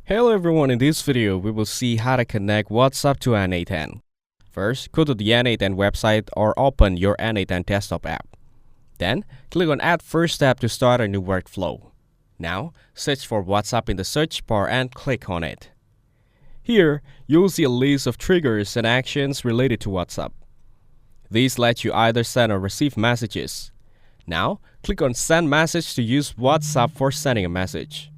Hello everyone, in this video we will see how to connect WhatsApp to N8N. First, go to the N8N website or open your N8N desktop app. Then, click on Add First Step to start a new workflow. Now, search for WhatsApp in the search bar and click on it. Here, you'll see a list of triggers and actions related to WhatsApp. These let you either send or receive messages. Now, click on Send Message to use WhatsApp for sending a message.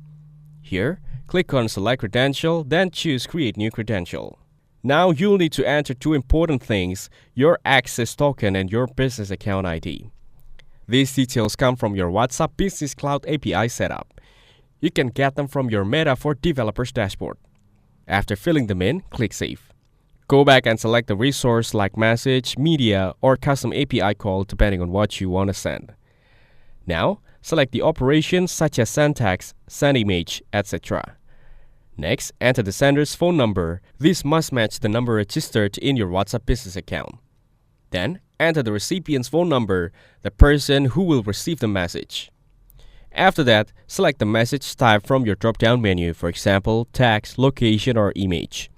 Here, click on Select Credential, then choose Create New Credential. Now you'll need to enter two important things, your access token and your business account ID. These details come from your WhatsApp Business Cloud API setup. You can get them from your Meta for Developers dashboard. After filling them in, click Save. Go back and select the resource like Message, Media, or Custom API call depending on what you want to send. Now, select the operations such as send text, send image, etc. Next, enter the sender's phone number. This must match the number registered in your WhatsApp business account. Then, enter the recipient's phone number, the person who will receive the message. After that, select the message type from your drop-down menu, for example, text, location, or image.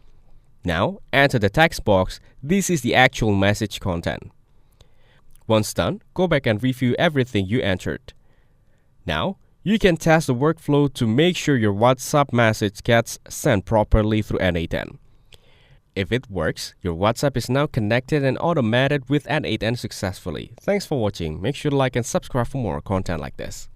Now, enter the text box. This is the actual message content. Once done, go back and review everything you entered. Now, you can test the workflow to make sure your WhatsApp message gets sent properly through N8N. If it works, your WhatsApp is now connected and automated with N8N successfully. Thanks for watching. Make sure to like and subscribe for more content like this.